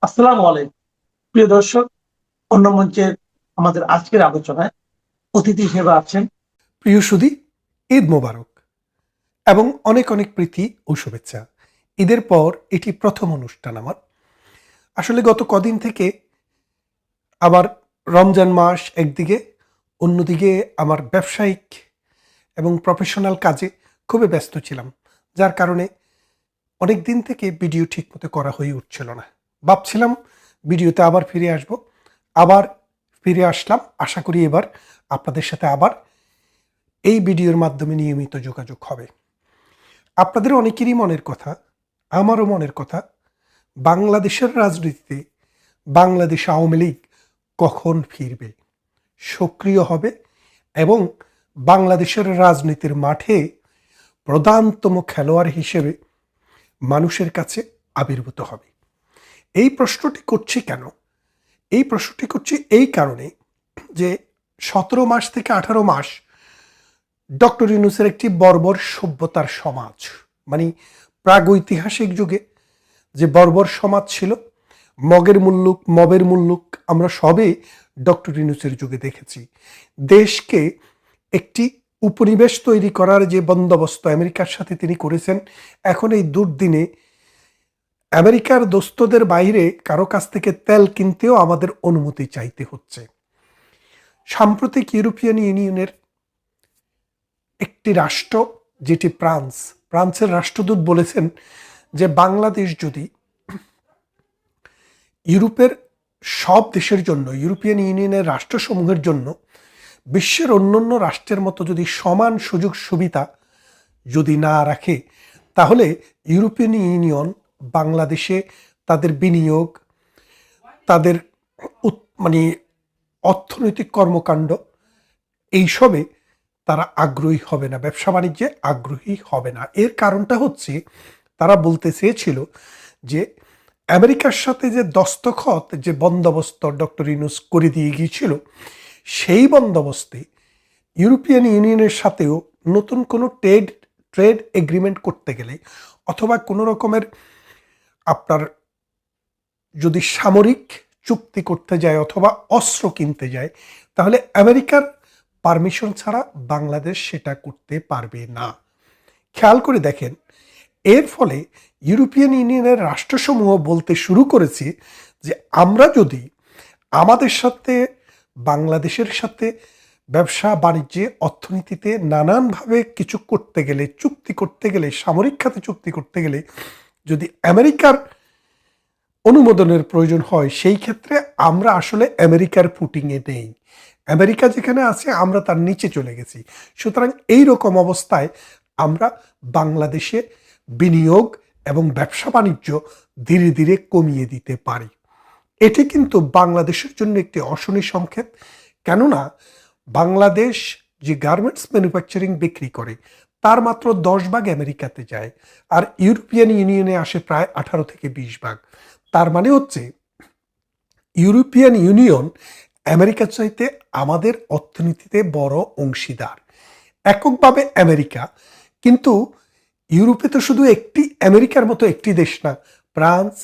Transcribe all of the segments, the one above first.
আসসালামু আলাইকুম। প্রিয় দর্শক, অন্য মঞ্চের আমাদের আজকের আলোচনায় অতিথি হিসেবে আছেন প্রিয় সুধী, ঈদ মোবারক এবং অনেক অনেক প্রীতি ও শুভেচ্ছা। ঈদের পর এটি প্রথম অনুষ্ঠান আমার। আসলে গত কদিন থেকে আবার রমজান মাস একদিকে, অন্যদিকে আমার ব্যবসায়িক এবং প্রফেশনাল কাজে খুবই ব্যস্ত ছিলাম, যার কারণে অনেক দিন থেকে ভিডিও ঠিকমতো করা হয়ে উঠছিল না। ভাবছিলাম ভিডিওতে আবার ফিরে আসব, আবার ফিরে আসলাম। আশা করি এবার আপনাদের সাথে আবার এই ভিডিওর মাধ্যমে নিয়মিত যোগাযোগ হবে। আপনাদের অনেকেরই মনের কথা, আমারও মনের কথা, বাংলাদেশের রাজনীতিতে বাংলাদেশ আওয়ামী লীগ কখন ফিরবে, সক্রিয় হবে এবং বাংলাদেশের রাজনীতির মাঠে প্রধানতম খেলোয়াড় হিসেবে মানুষের কাছে আবির্ভূত হবে। এই প্রশ্নটি করছি কেন? এই প্রশ্নটি করছি এই কারণে যে 17 মাস থেকে 18 মাস ডক্টর ইউনূসের একটি বর্বর সভ্যতার সমাজ, মানে প্রাগৈতিহাসিক যুগে যে বর্বর সমাজ ছিল, মগের মুল্লুক মবের মুল্লুক আমরা সবে ডক্টর ইউনূসের যুগে দেখেছি। দেশকে একটি উপনিবেশ তৈরি করার যে বন্দোবস্ত আমেরিকার সাথে তিনি করেছেন, এখন এই দুর্দিনে আমেরিকার দোস্তদের বাইরে কারো কাছ থেকে তেল কিনতেও আমাদের অনুমতি চাইতে হচ্ছে। সাম্প্রতিক ইউরোপিয়ান ইউনিয়নের একটি রাষ্ট্র, যেটি ফ্রান্সের রাষ্ট্রদূত বলেছেন যে বাংলাদেশ যদি ইউরোপের সব দেশের জন্য, ইউরোপিয়ান ইউনিয়নের রাষ্ট্রসমূহের জন্য বিশ্বের অন্যান্য রাষ্ট্রের মতো যদি সমান সুযোগ সুবিধা যদি না রাখে, তাহলে ইউরোপিয়ান ইউনিয়ন বাংলাদেশে তাদের বিনিয়োগ, তাদের মানে অর্থনৈতিক কর্মকাণ্ড এইসবে তারা আগ্রহী হবে না, ব্যবসা বাণিজ্যে আগ্রহী হবে না। এর কারণটা হচ্ছে, তারা বলতে চেয়েছিল যে আমেরিকার সাথে যে দস্তখত, যে বন্দোবস্ত ডক্টর ইউনূস করে দিয়ে গিয়েছিল, সেই বন্দোবস্তে ইউরোপিয়ান ইউনিয়নের সাথেও নতুন কোনো ট্রেড এগ্রিমেন্ট করতে গেলে, অথবা কোনো রকমের আপনার যদি সামরিক চুক্তি করতে যায় অথবা অস্ত্র কিনতে যায়, তাহলে আমেরিকার পারমিশন ছাড়া বাংলাদেশ সেটা করতে পারবে না। খেয়াল করে দেখেন, এর ফলে ইউরোপিয়ান ইউনিয়নের রাষ্ট্রসমূহ বলতে শুরু করেছে যে আমরা যদি আমাদের সাথে, বাংলাদেশের সাথে ব্যবসা বাণিজ্যে অর্থনীতিতে নানানভাবে কিছু করতে গেলে, চুক্তি করতে গেলে, সামরিক খাতে চুক্তি করতে গেলে যদি আমেরিকার অনুমোদনের প্রয়োজন হয়, সেই ক্ষেত্রে আমরা আসলে আমেরিকার ফুটিংয়ে নেই। আমেরিকা যেখানে আছে আমরা তার নিচে চলে গেছি। সুতরাং এই রকম অবস্থায় আমরা বাংলাদেশে বিনিয়োগ এবং ব্যবসা বাণিজ্য ধীরে ধীরে কমিয়ে দিতে পারি। এটি কিন্তু বাংলাদেশের জন্য একটি অশনি সংকেত। কেননা বাংলাদেশ যে গার্মেন্টস ম্যানুফ্যাকচারিং বিক্রি করে, তার মাত্র 10 ভাগ আমেরিকাতে যায়, আর ইউরোপিয়ান ইউনিয়নে আসে প্রায় 18 থেকে 20 ভাগ। তার মানে হচ্ছে ইউরোপিয়ান ইউনিয়ন আমেরিকার চাইতে আমাদের অর্থনীতিতে বড় অংশীদার। এককভাবে আমেরিকা, কিন্তু ইউরোপে তো শুধু একটি আমেরিকার মতো একটি দেশ না, France,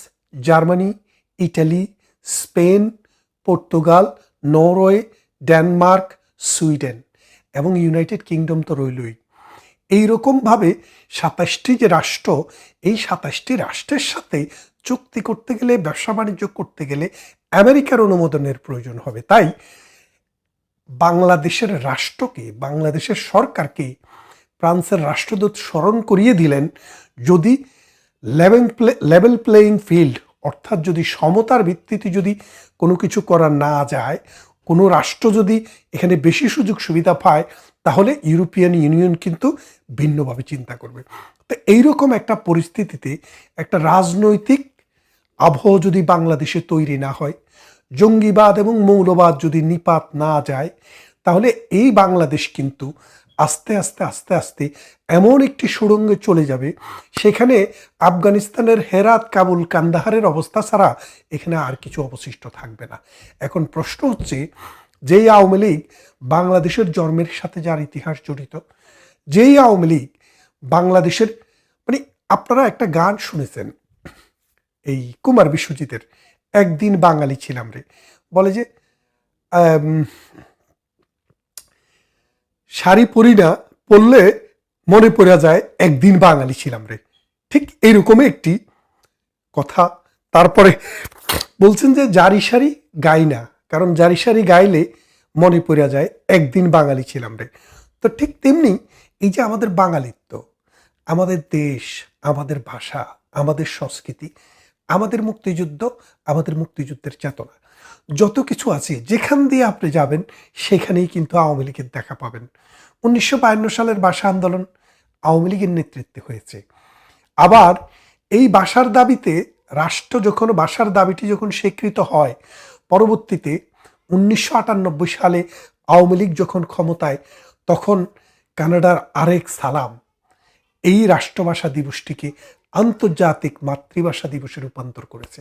Germany, Italy, Spain, Portugal, Norway, Denmark, Sweden এবং ইউনাইটেড কিংডম তো রইলই। এইরকমভাবে 27টি যে রাষ্ট্র, এই 27টি রাষ্ট্রের সাথে চুক্তি করতে গেলে, ব্যবসা বাণিজ্য করতে গেলে আমেরিকার অনুমোদনের প্রয়োজন হবে। তাই বাংলাদেশের রাষ্ট্রকে, বাংলাদেশের সরকারকে ফ্রান্সের রাষ্ট্রদূত স্মরণ করিয়ে দিলেন, যদি লেভেল প্লেয়িং ফিল্ড, অর্থাৎ যদি সমতার ভিত্তিতে যদি কোনো কিছু করা না যায়, কোনো রাষ্ট্র যদি এখানে বেশি সুযোগ সুবিধা পায়, তাহলে ইউরোপিয়ান ইউনিয়ন কিন্তু ভিন্নভাবে চিন্তা করবে। তো এইরকম একটা পরিস্থিতিতে একটা রাজনৈতিক আবহাওয়া যদি বাংলাদেশে তৈরি না হয়, জঙ্গিবাদ এবং মৌলবাদ যদি নিপাত না যায়, তাহলে এই বাংলাদেশ কিন্তু আস্তে আস্তে আস্তে আস্তে এমন একটি সুড়ঙ্গে চলে যাবে, সেখানে আফগানিস্তানের হেরাত, কাবুল, কান্দাহারের অবস্থা ছাড়া এখানে আর কিছু অবশিষ্ট থাকবে না। এখন প্রশ্ন হচ্ছে, যেই আওয়ামী লীগ বাংলাদেশের জন্মের সাথে যার ইতিহাস জড়িত, যেই আওয়ামী লীগ বাংলাদেশের, মানে আপনারা একটা গান শুনেছেন এই কুমার বিশ্বজিতের, একদিন বাঙালি ছিলাম রে, বলে যে শাড়ি পরি না, পরলে মনে পড়ে যায় একদিন বাঙালি ছিলাম রে। ঠিক এইরকমই একটি কথা। তারপরে বলছেন যে জারি সারি গাই না, কারণ জারি সারি গাইলে মনে পড়ে যায় একদিন বাঙালি ছিলাম রে। তো ঠিক তেমনি এই যে আমাদের বাঙালিত্ব, আমাদের দেশ, আমাদের ভাষা, আমাদের সংস্কৃতি, আমাদের মুক্তিযুদ্ধ, আমাদের মুক্তিযুদ্ধের চেতনা, যত কিছু আছে যেখান দিয়ে আপনি যাবেন সেখানেই কিন্তু আওয়ামী লীগের দেখা পাবেন। 1952 সালের ভাষা আন্দোলন আওয়ামী লীগের নেতৃত্বে হয়েছে। আবার এই ভাষার দাবিতে ভাষার দাবিটি যখন স্বীকৃত হয়, পরবর্তীতে 1998 সালে আওয়ামী লীগ যখন ক্ষমতায়, তখন কানাডার আরেক সালাম এই রাষ্ট্রভাষা দিবসটিকে আন্তর্জাতিক মাতৃভাষা দিবসে রূপান্তর করেছে।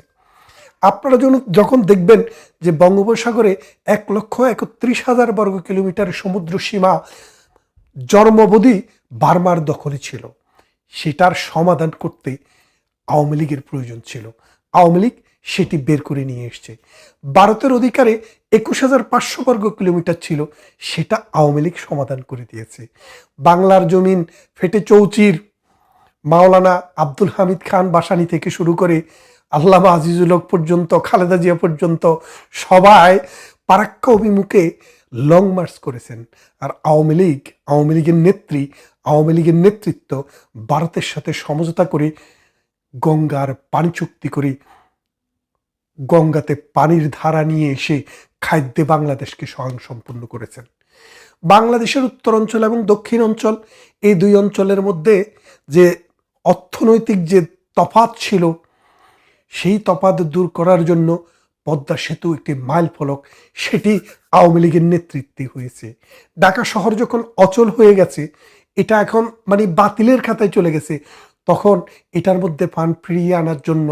আপনারা যখন দেখবেন যে বঙ্গোপসাগরে 1,31,000 বর্গ কিলোমিটার সমুদ্র সীমা জন্মবধি বার্মার দখলে ছিল, সেটার সমাধান করতে আওয়ামী লীগের প্রয়োজন ছিল। আওয়ামী লীগ সেটি বের করে নিয়ে এসছে। ভারতের অধিকারে 21,500 বর্গ কিলোমিটার ছিল, সেটা আওয়ামী লীগ সমাধান করে দিয়েছে। বাংলার জমিন ফেটে চৌচির মাওলানা আব্দুল হামিদ খান বাসানি থেকে শুরু করে আল্লামা আজিজুল হক পর্যন্ত, খালেদা জিয়া পর্যন্ত সবাই পারাক্কা অভিমুখে লং মার্চ করেছেন। আর আওয়ামী লীগের নেতৃত্ব ভারতের সাথে সমঝোতা করে গঙ্গার পানি চুক্তি করে গঙ্গাতে পানির ধারা নিয়ে এসে খাদ্যে বাংলাদেশকে স্বয়ংসম্পূর্ণ করেছেন। বাংলাদেশের উত্তর অঞ্চল এবং দক্ষিণ অঞ্চল, এই দুই অঞ্চলের মধ্যে যে অর্থনৈতিক যে তফাৎ ছিল, সেই তফাৎ দূর করার জন্য পদ্মা সেতু একটি মাইল ফলক, সেটি আওয়ামী লীগের নেতৃত্বে হয়েছে। ঢাকা শহর যখন অচল হয়ে গেছে, এটা এখন মানে বাতিলের খাতায় চলে গেছে, তখন এটার মধ্যে ফান্ড ফিরিয়ে আনার জন্য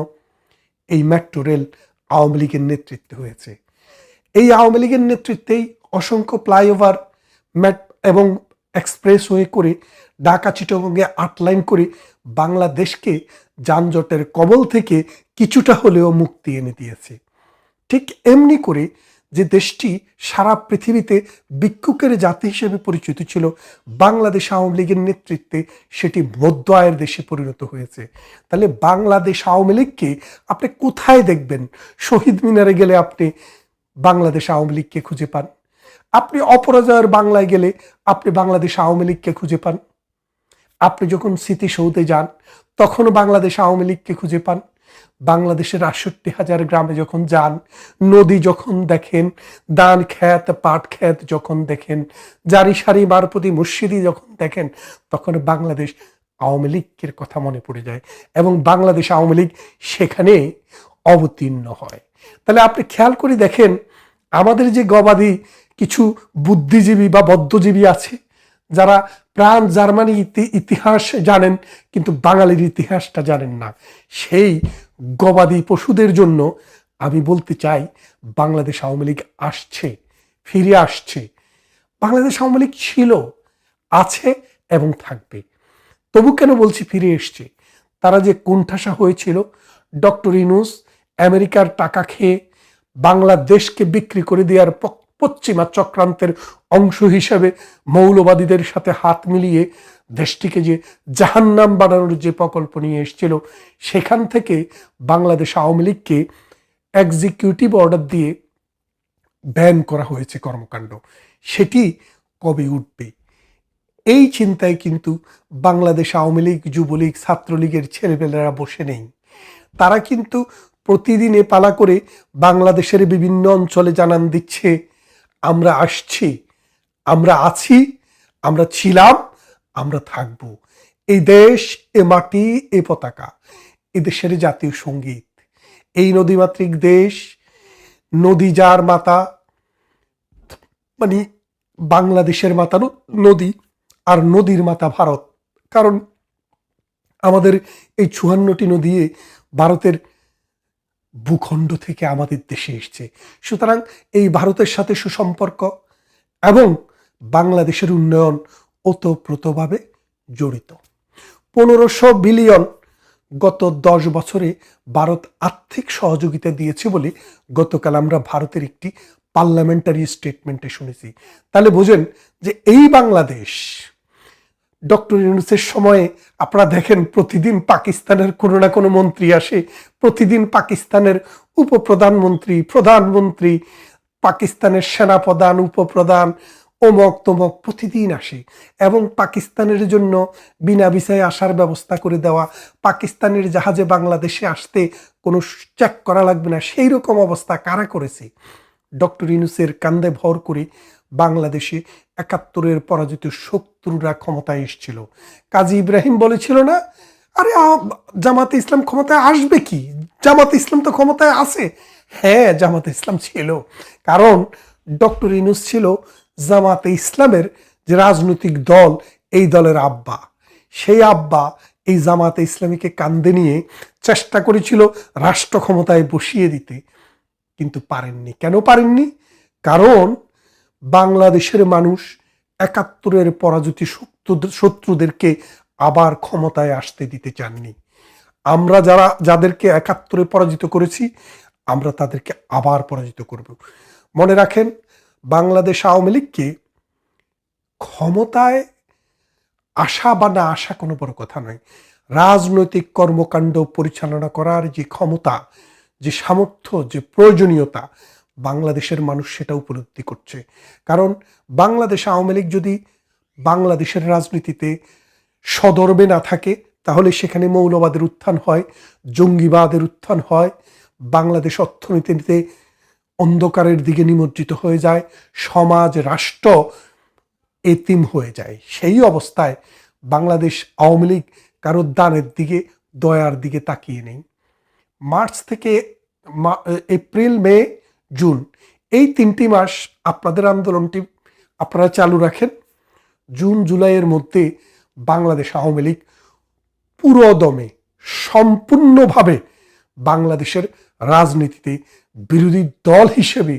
এই মেট্রো রেল আওয়ামী লীগের নেতৃত্বে হয়েছে। এই আওয়ামী লীগের নেতৃত্বেই অসংখ্য ফ্লাইওভার এবং এক্সপ্রেসওয়ে করে ঢাকা চিটাগংয়ে 8 লাইন করে বাংলাদেশকে যানজটের কবল থেকে কিছুটা হলেও মুক্তি এনে দিয়েছে। ঠিক এমনি করে যে দেশটি সারা পৃথিবীতে ভিক্ষুকের জাতি হিসেবে পরিচিত ছিল, বাংলাদেশ আওয়ামী লীগের নেতৃত্বে সেটি মধ্য আয়ের দেশে পরিণত হয়েছে। তাহলে বাংলাদেশ আওয়ামী লীগকে আপনি কোথায় দেখবেন? শহীদ মিনারে গেলে আপনি বাংলাদেশ আওয়ামী লীগকে খুঁজে পান। আপনি অপরাজয়ের বাংলায় গেলে আপনি বাংলাদেশ আওয়ামী লীগকে খুঁজে পান। আপনি যখন স্মৃতিসৌধে যান তখন বাংলাদেশ আওয়ামী লীগকে খুঁজে পান। বাংলাদেশের 68,000 গ্রামে যখন যান, নদী যখন দেখেন, ধান ক্ষেত, পাট ক্ষেত যখন দেখেন, জারি সারি মারপতি মসজিদি যখন দেখেন, তখন বাংলাদেশ আওয়ামী লীগের কথা মনে পড়ে যায় এবং বাংলাদেশ আওয়ামী লীগ সেখানে অবতীর্ণ হয়। তাহলে আপনি খেয়াল করে দেখেন, আমাদের যে গবাদি কিছু বুদ্ধিজীবী বা বদ্ধজীবী আছে, যারা প্রাণ জার্মানি ইতিহাস জানেন কিন্তু বাঙালির ইতিহাসটা জানেন না, সেই গবাদি পশুদের জন্য আমি বলতে চাই বাংলাদেশ আওয়ামী লীগ আসছে, ফিরে আসছে। বাংলাদেশ আওয়ামী লীগ ছিল, আছে এবং থাকবে। তবু কেন বলছি ফিরে এসছে? তারা যে কোণঠাসা হয়েছিল, ডক্টর ইউনূস আমেরিকার টাকা খেয়ে বাংলাদেশকে বিক্রি করে দেওয়ার পশ্চিমা চক্রান্তের অংশ হিসেবে মৌলবাদীদের সাথে হাত মিলিয়ে দেশটিকে যে জাহান্নাম বানানোর যে প্রকল্প নিয়ে এসেছিল, সেখান থেকে বাংলাদেশ আওয়ামী লীগকে এক্সিকিউটিভ অর্ডার দিয়ে ব্যান করা হয়েছে কর্মকাণ্ড। সেটি কবে উঠবে এই চিন্তায় কিন্তু বাংলাদেশ আওয়ামী লীগ, যুবলীগ, ছাত্রলীগের ছেলেপেলেরা বসে নেই। তারা কিন্তু প্রতিদিনে পালা করে বাংলাদেশের বিভিন্ন অঞ্চলে জানান দিচ্ছে, আমরা আসছি, আমরা আছি, আমরা ছিলাম, আমরা থাকব। এই দেশ, এ মাটি, এ পতাকা, এ দেশের জাতীয় সঙ্গীত। এই নদীমাতৃক দেশ, নদী যার মাতা, মানে বাংলাদেশের মাতা নদী, আর নদীর মাতা ভারত। কারণ আমাদের এই 54টি নদী ভারতের ভূখণ্ড থেকে আমাদের দেশে এসছে। সুতরাং এই ভারতের সাথে সুসম্পর্ক এবং বাংলাদেশের উন্নয়ন ওতপ্রোতভাবে জড়িত। 1500 বিলিয়ন গত 10 বছরে ভারত আর্থিক সহযোগিতা দিয়েছে বলে গতকাল আমরা ভারতের একটি পার্লামেন্টারি স্টেটমেন্টে শুনেছি। তাহলে বোঝেন যে এই বাংলাদেশ ডক্টর ইউনূসের সময়ে আপনারা দেখেন প্রতিদিন পাকিস্তানের কোনো না কোনো মন্ত্রী আসে, প্রতিদিন পাকিস্তানের উপপ্রধানমন্ত্রী, প্রধানমন্ত্রী, পাকিস্তানের সেনাপ্রধান, উপপ্রধান, অমক তমক প্রতিদিন আসে এবং পাকিস্তানের জন্য বিনা ভিসায় আসার ব্যবস্থা করে দেওয়া, পাকিস্তানের জাহাজে বাংলাদেশে আসতে কোনো চেক করা লাগবে না, সেই রকম অবস্থা কারা করেছে? ডক্টর ইউনূসের কান্দে ভর করে বাংলাদেশে 71-এর পরাজিত শত্রুরা ক্ষমতায় এসেছিল। কাজী ইব্রাহিম বলেছিল না, আরে জামাতে ইসলাম ক্ষমতায় আসবে কি, জামাতে ইসলাম তো ক্ষমতায় আছে। হ্যাঁ, জামাতে ইসলাম ছিল, কারণ ডক্টর ইউনূস ছিল জামাতে ইসলামের যে রাজনৈতিক দল, এই দলের আব্বা। সেই আব্বা এই জামাতে ইসলামীকে কান্দে নিয়ে চেষ্টা করেছিল রাষ্ট্র ক্ষমতায় বসিয়ে দিতে, কিন্তু পারেননি। কেন পারেননি? কারণ বাংলাদেশের মানুষ 71-এর পরাজিত শত্রুদেরকে আবার ক্ষমতায় আসতে দিতে চাননি। আমরা যাদেরকে 71-এ পরাজিত করেছি, আমরা তাদেরকে আবার পরাজিত করব। মনে রাখেন, বাংলাদেশ আওয়ামী লীগকে ক্ষমতায় আসা বা না আসা কোনো বড় কথা নয়, রাজনৈতিক কর্মকাণ্ড পরিচালনা করার যে ক্ষমতা, যে সামর্থ্য, যে প্রয়োজনীয়তা, বাংলাদেশের মানুষ সেটা উপলব্ধি করছে। কারণ বাংলাদেশ আওয়ামী লীগ যদি বাংলাদেশের রাজনীতিতে সদর্বে না থাকে, তাহলে সেখানে মৌলবাদের উত্থান হয়, জঙ্গিবাদের উত্থান হয়, বাংলাদেশ অর্থনীতিতে অন্ধকারের দিকে নিমজ্জিত হয়ে যায়, সমাজ রাষ্ট্র এতিম হয়ে যায়। সেই অবস্থায় বাংলাদেশ আওয়ামী লীগ কারো দানের দিকে, দয়ার দিকে তাকিয়ে নেই। মার্চ থেকে এপ্রিল, মে, জুন, এই 3টি মাস আপনাদের আন্দোলনটি আপনারা চালু রাখেন। জুন জুলাইয়ের মধ্যে বাংলাদেশ আওয়ামী লীগ পুরো দমে সম্পূর্ণভাবে বাংলাদেশের রাজনীতিতে বিরোধী দল হিসেবে,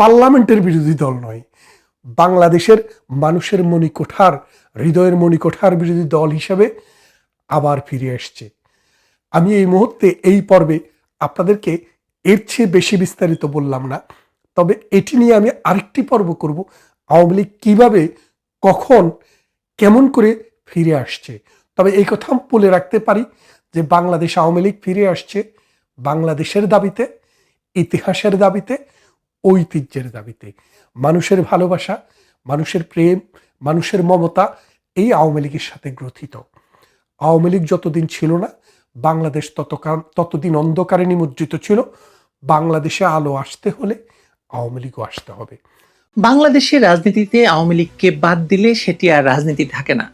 পার্লামেন্টের বিরোধী দল নয়, বাংলাদেশের মানুষের মণিকোঠার, হৃদয়ের মণিকোঠার বিরোধী দল হিসেবে আবার ফিরে আসছে। আমি এই মুহূর্তে এই পর্বে আপনাদেরকে এর চেয়ে বেশি বিস্তারিত বললাম না, তবে এটি নিয়ে আমি আরেকটি পর্ব করব, আওয়ামী লীগ কীভাবে, কখন, কেমন করে ফিরে আসছে। তবে এই কথা বলে রাখতে পারি যে বাংলাদেশ আওয়ামী লীগ ফিরে আসছে বাংলাদেশের দাবিতে, ইতিহাসের দাবিতে, ঐতিহ্যের দাবিতে। মানুষের ভালোবাসা, মানুষের প্রেম, মানুষের মমতা এই আওয়ামী লীগের সাথে গ্রথিত। আওয়ামী লীগ যতদিন ছিল না, বাংলাদেশ ততদিন অন্ধকারে নিমজ্জিত ছিল। বাংলাদেশে আলো আসতে হলে আওয়ামী লীগও আসতে হবে। বাংলাদেশের রাজনীতিতে আওয়ামী লীগকে বাদ দিলে সেটি আর রাজনীতি থাকে না,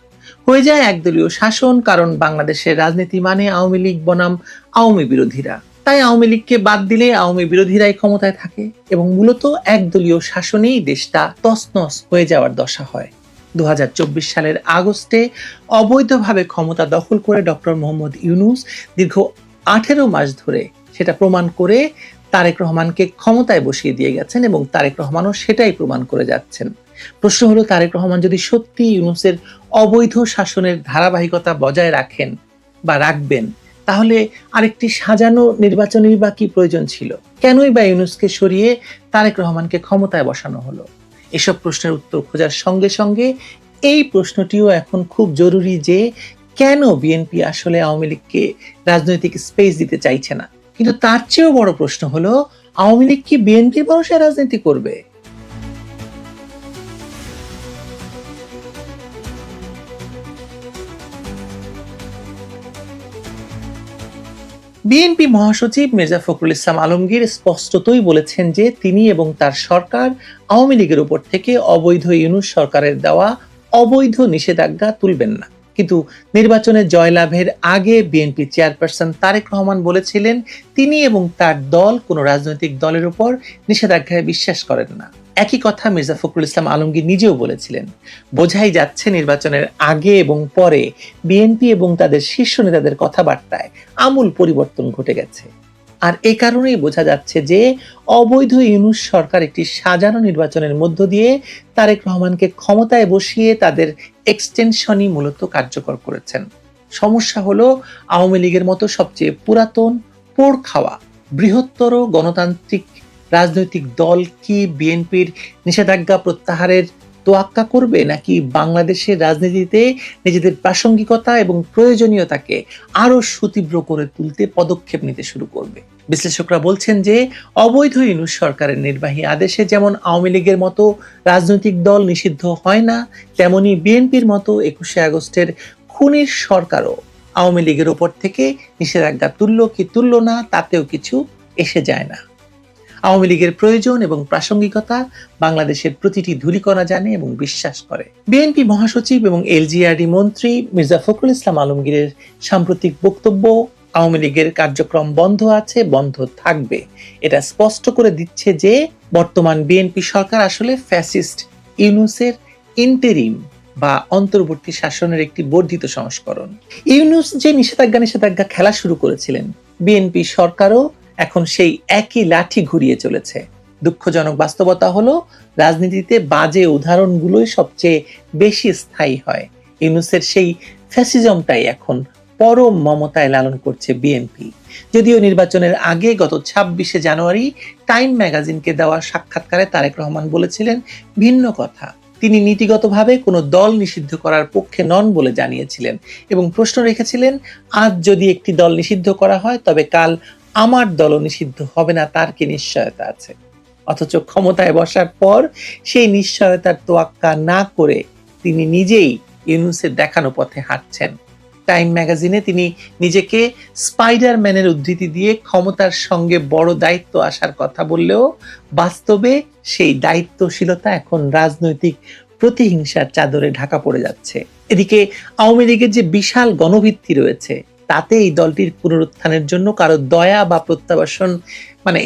হয়ে যায় একদলীয় শাসন। কারণ বাংলাদেশের রাজনীতি মানে আওয়ামী লীগ বনাম আওয়ামী বিরোধীরা। তাই আওয়ামী লীগকে বাদ দিলে আওয়ামী বিরোধীরাই ক্ষমতায় থাকে এবং মূলত একদলীয় শাসনেই দেশটা তছনছ হয়ে যাওয়ার দশা হয়। 2024 সালের আগস্টে অবৈধভাবে ক্ষমতা দখল করে ডক্টর মোহাম্মদ ইউনূস দীর্ঘ 18 মাস ধরে সেটা প্রমাণ করে তারেক রহমানকে ক্ষমতায় বসিয়ে দিয়ে গেছেন এবং তারেক রহমানও সেটাই প্রমাণ করে যাচ্ছেন। প্রশ্ন হলো, তারেক রহমান যদি সত্যি ইউনূসের অবৈধ শাসনের ধারাবাহিকতা বজায় রাখেন বা রাখবেন, তাহলে আরেকটি সাজানো নির্বাচনের বা কি প্রয়োজন ছিল? কেনই বা ইউনূসকে সরিয়ে তারেক রহমানকে ক্ষমতায় বসানো হলো? এসব প্রশ্নের উত্তর খোঁজার সঙ্গে সঙ্গে এই প্রশ্নটিও এখন খুব জরুরি যে কেন বিএনপি আসলে আওয়ামী লীগকে রাজনৈতিক স্পেস দিতে চাইছে না। কিন্তু তার চেয়েও বড় প্রশ্ন হলো, আওয়ামী লীগ কি বিএনপির ভরসায় রাজনীতি করবে? বিএনপি মহাসচিব মির্জা ফখরুল ইসলাম আলমগীর স্পষ্টতই বলেছেন যে তিনি এবং তার সরকার আওয়ামী লীগের উপর থেকে অবৈধ ইউনূস সরকারের দেওয়া অবৈধ নিষেধাজ্ঞা তুলবেন না। কিন্তু নির্বাচনে জয়লাভের আগে বিএনপি চেয়ারপারসন তারেক রহমান বলেছিলেন তিনি এবং তার দল কোনো রাজনৈতিক দলের উপর নিষেধাজ্ঞায় বিশ্বাস করেন না। একই কথা মির্জা ফখরুল ইসলাম আলমগীর নিজেও বলেছিলেন। বোঝাই যাচ্ছে নির্বাচনের আগে এবং পরে বিএনপি এবং তাদের শীর্ষ নেতাদের কথাবার্তায় আমূল পরিবর্তন ঘটে গেছে। আর এ কারণেই বোঝা যাচ্ছে যে অবৈধ ইউনূস সরকার একটি সাজানো নির্বাচনের মধ্য দিয়ে তারেক রহমানকে ক্ষমতায় বসিয়ে তাদের এক্সটেনশনই মূলত কার্যকর করেছেন। সমস্যা হলো আওয়ামী লীগের মতো সবচেয়ে পুরাতন, পোড় খাওয়া, বৃহত্তর গণতান্ত্রিক রাজনৈতিক দল কি বিএনপির নিষেধাজ্ঞা প্রত্যাহারের তোয়াক্কা করবে, নাকি বাংলাদেশের রাজনীতিতে নিজেদের প্রাসঙ্গিকতা এবং প্রয়োজনীয়তাকে আরো সুতীব্র করে তুলতে পদক্ষেপ নিতে শুরু করবে? বিশ্লেষকরা বলছেন যে অবৈধ ইউনূস সরকারের নির্বাহী আদেশে যেমন আওয়ামী লীগের মতো রাজনৈতিক দল নিষিদ্ধ হয় না, তেমনি বিএনপির মতো 21শে আগস্টের খুনির সরকারও আওয়ামী লীগের ওপর থেকে নিষেধাজ্ঞা তুলল কি তুলল না তাতেও কিছু এসে যায় না। আওয়ামী লীগের প্রয়োজন এবং প্রাসঙ্গিকতা বাংলাদেশের প্রতিটি ধূলিকণা জানে এবং বিশ্বাস করে। বিএনপি মহাসচিব এবং এলজিআরডি মন্ত্রী মির্জা ফখরুল ইসলাম আলমগীরের সাম্প্রতিক বক্তব্য আওয়ামী লীগের কার্যক্রম বন্ধ আছে, বন্ধ থাকবে, এটা স্পষ্ট করে দিচ্ছে যে বর্তমান বিএনপি সরকার আসলে ফ্যাসিস্ট ইউনূসের ইন্টেরিম বা অন্তর্বর্তী শাসনের একটি বর্ধিত সংস্করণ। ইউনূস যে নিষেধাজ্ঞা খেলা শুরু করেছিলেন, বিএনপি সরকারও এখন সেই একই লাঠি ঘুরিয়ে চলেছে। দুঃখজনক বাস্তবতা হলো রাজনীতিতে বাজে উদাহরণগুলোই সবচেয়ে বেশি স্থায়ী হয়। ইউনূসের সেই ফ্যাসিজমটাই এখন পরম মমতায় লালন করছে বিএনপি। যদিও নির্বাচনের আগে গত 26শে জানুয়ারি টাইম ম্যাগাজিনকে দেওয়া সাক্ষাৎকারে তারেক রহমান বলেছিলেন ভিন্ন কথা। তিনি নীতিগতভাবে কোনো দল নিষিদ্ধ করার পক্ষে নন বলে জানিয়েছিলেন এবং প্রশ্ন রেখেছিলেন, আজ যদি একটি দল নিষিদ্ধ করা হয় তবে কাল আমার দলও নিষিদ্ধ হবে না, তার কি নিশ্চয়তা আছে? অথচ ক্ষমতায় বসার পর সেই নিশ্চয়তার তোয়াক্কা না করে তিনি নিজেই ইউনূসের দেখানো পথে হাঁটছেন। টাইম ম্যাগাজিনে তিনি নিজেকে স্পাইডারম্যানের উদ্ধৃতি দিয়ে ক্ষমতার সঙ্গে বড় দায়িত্ব আসার কথা বললেও বাস্তবে সেই দায়িত্বশীলতা এখন রাজনৈতিক প্রতিহিংসার চাদরে ঢাকা পড়ে যাচ্ছে। এদিকে আওয়ামী লীগের যে বিশাল গণভিত্তি রয়েছে, তাতে এই দলটির পুনরুত্থানের জন্য কারো দয়া বা প্রত্যাবাসন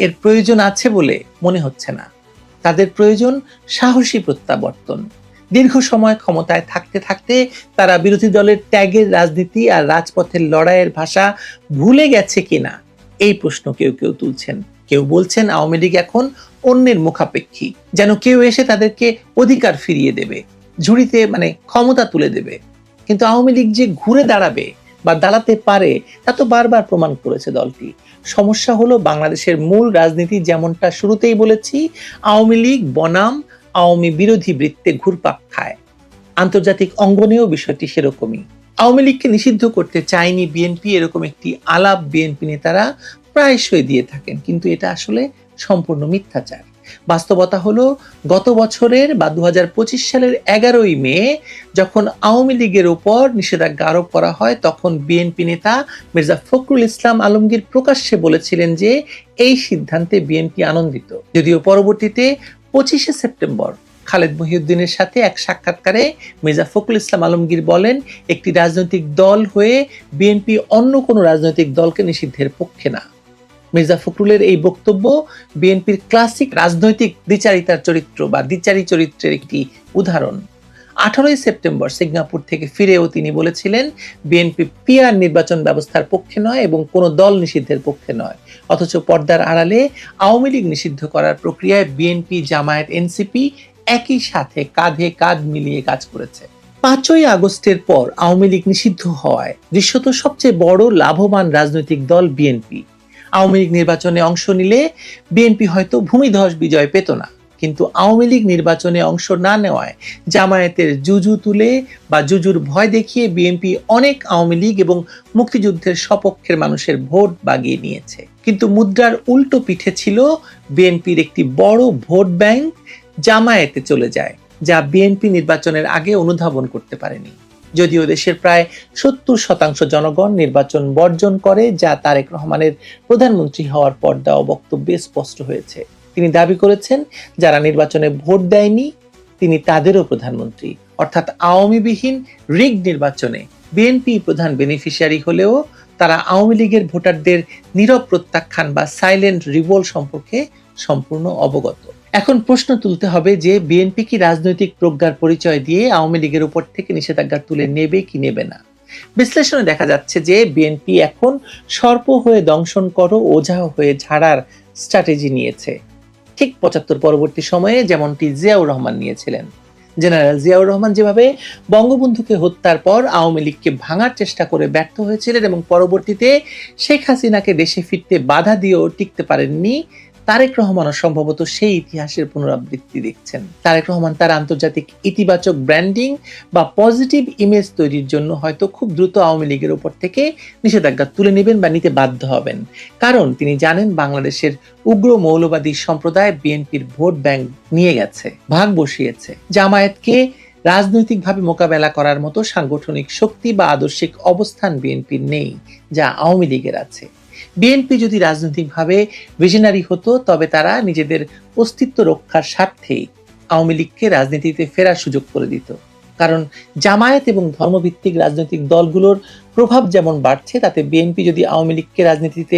এর প্রয়োজন আছে বলে মনে হচ্ছে না। তাদের প্রয়োজন সাহসী প্রত্যাবর্তন। দীর্ঘ সময় ক্ষমতায় থাকতে থাকতে তারা বিরোধী দলের ত্যাগের রাজনীতি আর রাজপথের লড়াইয়ের ভাষা ভুলে গেছে কিনা এই প্রশ্ন কেউ কেউ তুলছেন। কেউ বলছেন আওয়ামী লীগ এখন অন্যের মুখাপেক্ষী, যেন কেউ এসে তাদেরকে অধিকার ফিরিয়ে দেবে, ঝুড়িতে ক্ষমতা তুলে দেবে। কিন্তু আওয়ামী লীগ যে ঘুরে দাঁড়াবে বা দাঁড়াতে পারে তা তো বারবার প্রমাণ করেছে দলটি। সমস্যা হলো বাংলাদেশের মূল রাজনীতি যেমনটা শুরুতেই বলেছি, আওয়ামী লীগ বনাম আওয়ামী বিরোধী বৃত্তে ঘুরপাক খায়। আন্তর্জাতিক অঙ্গনেও বিষয়টি সেরকমই। আওয়ামী লীগকে নিষিদ্ধ করতে চায়নি বিএনপি, এরকম একটি আলাপ বিএনপি নেতারা প্রায়শই দিয়ে থাকেন, কিন্তু এটা আসলে সম্পূর্ণ মিথ্যাচার। বাস্তবতা হলো গত বছরের বা 2025 সালের 11ই মে যখন আওয়ামী লীগের উপর নিষেধাজ্ঞা আরোপ করা হয়, তখন বিএনপি নেতা মির্জা ফখরুল ইসলাম আলমগীর প্রকাশ্যে বলেছিলেন যে এই সিদ্ধান্তে বিএনপি আনন্দিত। যদিও পরবর্তীতে 25শে সেপ্টেম্বর খালেদ মহিউদ্দিনের সাথে এক সাক্ষাৎকারে মির্জা ফখরুল ইসলাম আলমগীর বলেন, একটি রাজনৈতিক দল হয়ে বিএনপি অন্য কোনো রাজনৈতিক দলকে নিষিদ্ধের পক্ষে না। মির্জা ফখরুলের এই বক্তব্য বিএনপির ক্লাসিক রাজনৈতিক দ্বিচারিতার চরিত্র বা দ্বিচারী চরিত্রের একটি উদাহরণ। 18ই সেপ্টেম্বর সিঙ্গাপুর থেকে ফিরেও তিনি বলেছিলেন বিএনপি পিআর নির্বাচন ব্যবস্থার পক্ষে নয় এবং কোনো দল নিষিদ্ধের পক্ষে নয়। অথচ পর্দার আড়ালে আওয়ামী লীগ নিষিদ্ধ করার প্রক্রিয়ায় বিএনপি, জামায়াত, এনসিপি একই সাথে কাঁধে কাঁধ মিলিয়ে কাজ করেছে। 5ই আগস্টের পর আওয়ামী লীগ নিষিদ্ধ হওয়ায় দৃশ্যত সবচেয়ে বড় লাভবান রাজনৈতিক দল বিএনপি। আওয়ামী লীগ নির্বাচনে অংশ নিলে বিএনপি হয়তো ভূমিধস বিজয় পেত না, কিন্তু আওয়ামী লীগ নির্বাচনে অংশ না নেওয়ায় জামায়াতের জুজু তুলে বা জুজুর ভয় দেখিয়ে বিএনপি অনেক আওয়ামী লীগ এবং মুক্তিযুদ্ধের সপক্ষের মানুষের ভোট বাগিয়ে নিয়েছে। কিন্তু মুদ্রার উল্টো পিঠে ছিল বিএনপির একটি বড় ভোট ব্যাংক জামায়াতে চলে যায়, যা বিএনপি নির্বাচনের আগে অনুধাবন করতে পারেনি। যদিও দেশের প্রায় 70% জনগণ নির্বাচন বর্জন করে, যা তারেক রহমানের প্রধানমন্ত্রী হওয়ার পর দেওয়া বক্তব্যে স্পষ্ট হয়েছে। তিনি দাবি করেছেন যারা নির্বাচনে ভোট দেয়নি তিনি তাদেরও প্রধানমন্ত্রী, অর্থাৎ আওয়ামীবিহীন রিগ নির্বাচনে বিএনপি প্রধান বেনিফিশিয়ারি হলেও তারা আওয়ামী লীগের ভোটারদের নীরব প্রত্যাখ্যান বা সাইলেন্ট রিভোল সম্পর্কে সম্পূর্ণ অবগত। এখন প্রশ্ন তুলতে হবে যে বিএনপি কি রাজনৈতিক প্রজ্ঞার পরিচয় দিয়ে আওয়ামী লীগের উপর থেকে নিষেধাজ্ঞা তুলে নেবে কি নেবে না। বিশ্লেষণে দেখা যাচ্ছে যে বিএনপি এখন সর্প হয়ে দংশন করো, ওঝা হয়ে ঝাড়ার স্ট্র্যাটেজি নিয়েছে, ঠিক 75 পরবর্তী সময়ে যেমনটি জিয়াউর রহমান নিয়েছিলেন। জেনারেল জিয়াউর রহমান যেভাবে বঙ্গবন্ধুকে হত্যার পর আওয়ামী লীগকে ভাঙার চেষ্টা করে ব্যর্থ হয়েছিলেন এবং পরবর্তীতে শেখ হাসিনাকে দেশে ফিরতে বাধা দিয়েও টিকতে পারেননি, তারেক রহমানও সম্ভবত সেই ইতিহাসের পুনরাবৃত্তি দেখছেন। তারেক রহমান তার আন্তর্জাতিক ইতিবাচক ব্র্যান্ডিং বা পজিটিভ ইমেজ তৈরির জন্য হয়তো খুব দ্রুত আওয়ামী লীগের উপর থেকে নিষেধাজ্ঞা তুলে নেবেন বা নিতে বাধ্য হবেন, কারণ তিনি জানেন বাংলাদেশের উগ্র মৌলবাদী সম্প্রদায় বিএনপির ভোট ব্যাংক নিয়ে গেছে, ভাগ বসিয়েছে। জামায়াতকে রাজনৈতিকভাবে মোকাবেলা করার মতো সাংগঠনিক শক্তি বা আদর্শিক অবস্থান বিএনপির নেই, যা আওয়ামী লীগের আছে। বিএনপি যদি রাজনৈতিকভাবে ভিশনারি হতো তবে তারা নিজেদের অস্তিত্ব রক্ষার স্বার্থে আওয়ামী লীগকে রাজনীতিতে ফেরার সুযোগ করে দিত, কারণ জামায়াত এবং ধর্মভিত্তিক রাজনৈতিক দলগুলোর প্রভাব যেমন বাড়ছে, তাতে বিএনপি যদি আওয়ামী লীগকে রাজনীতিতে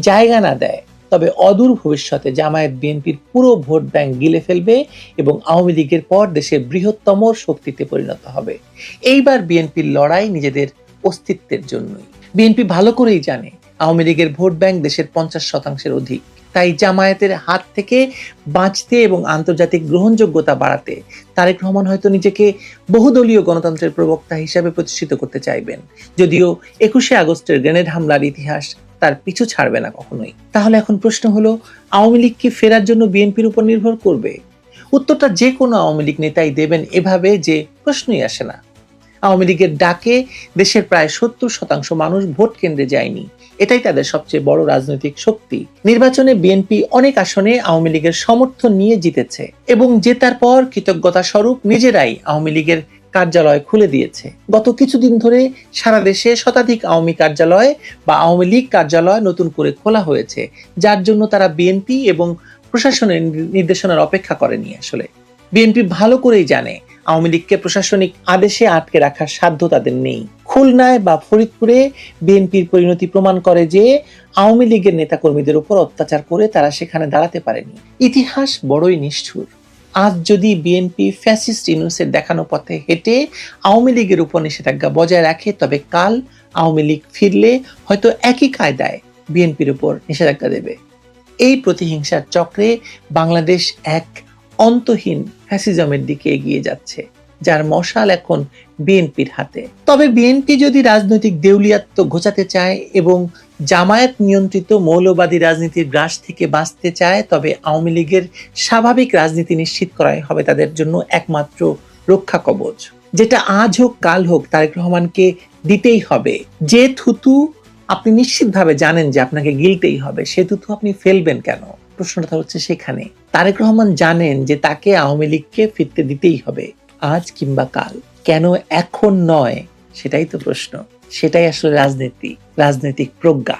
জায়গা না দেয় তবে অদূর ভবিষ্যতে জামায়াত বিএনপির পুরো ভোট ব্যাংক গিলে ফেলবে এবং আওয়ামী লীগের পর দেশের বৃহত্তম শক্তিতে পরিণত হবে। এইবার বিএনপির লড়াই নিজেদের অস্তিত্বের জন্যই। বিএনপি ভালো করেই জানে আওয়ামী লীগের ভোট ব্যাংক দেশের 50% অধিক, তাই জামায়াতের হাত থেকে বাঁচতে এবং আন্তর্জাতিক গ্রহণযোগ্যতা বাড়াতে তারেক রহমান হয়তো নিজেকে বহুদলীয় গণতন্ত্রের প্রবক্তা হিসাবে প্রতিষ্ঠিত করতে চাইবেন, যদিও 21শে আগস্টের গ্রেনেড হামলার ইতিহাস তার পিছু ছাড়বে না কখনোই। তাহলে এখন প্রশ্ন হলো, আওয়ামী লীগ কি ফেরার জন্য বিএনপির উপর নির্ভর করবে? উত্তরটা যে কোনো আওয়ামী লীগ নেতাই দেবেন এভাবে যে প্রশ্নই আসে না। আওয়ামী লীগের ডাকে দেশের প্রায় 70% মানুষ ভোট কেন্দ্রে যায়নি, এটাই তাদের সবচেয়ে বড় রাজনৈতিক শক্তি। নির্বাচনে বিএনপি অনেক আসনে আওয়ামী লীগের সমর্থন নিয়ে জিতেছে এবং জেতার পর কৃতজ্ঞতা স্বরূপ নিজেরাই আওয়ামী লীগের কার্যালয় খুলে দিয়েছে। গত কিছুদিন ধরে সারা দেশে শতাধিক আওয়ামী কার্যালয় বা আওয়ামী লীগ কার্যালয় নতুন করে খোলা হয়েছে, যার জন্য তারা বিএনপি এবং প্রশাসনের নির্দেশনার অপেক্ষা করেনি। আসলে বিএনপি ভালো করেই জানে আওয়ামী লীগকে প্রশাসনিক আদেশে আটকে রাখার সাধ্য তাদের নেই। খুলনায় বা ফরিদপুরে বিএনপির পরিণতি প্রমাণ করে যে আওয়ামী লীগের নেতাকর্মীদের উপর অত্যাচার করে তারা সেখানে দাঁড়াতে পারেনি। ইতিহাস বড়ই নিষ্ঠুর। আজ যদি বিএনপি ফ্যাসিস্ট ইউনূসের দেখানো পথে হেঁটে আওয়ামী লীগের উপর নিষেধাজ্ঞা বজায় রাখে, তবে কাল আওয়ামী লীগ ফিরলে হয়তো একই কায়দায় বিএনপির উপর নিষেধাজ্ঞা দেবে। এই প্রতিহিংসার চক্রে বাংলাদেশ এক অন্তহীন ফ্যাসিজমের দিকে এগিয়ে যাচ্ছে, যার মশাল এখন বিএনপির হাতে। তবে বিএনপি যদি রাজনৈতিক দেউলিয়াত্ব ঘোচাতে চায় এবং জামায়াত নিয়ন্ত্রিত মৌলবাদী রাজনীতির গ্রাস থেকে বাঁচতে চায়, তবে আওয়ামী লীগের স্বাভাবিক রাজনীতি নিশ্চিত করাই হবে তাদের জন্য একমাত্র রক্ষা কবচ, যেটা আজ হোক কাল হোক তারেক রহমানকে দিতেই হবে। যে থুতু আপনি নিশ্চিতভাবে জানেন যে আপনাকে গিলতেই হবে, সে থুতু আপনি ফেলবেন কেন? প্রশ্নটা হচ্ছে সেখানে। তারেক রহমান জানেন যে তাকে আওয়ামী লীগকে ফিরতে দিতেই হবে, আজ কিংবা কাল। কেন এখন নয়, সেটাই তো প্রশ্ন। সেটাই আসলে রাজনীতি, রাজনৈতিক প্রজ্ঞা।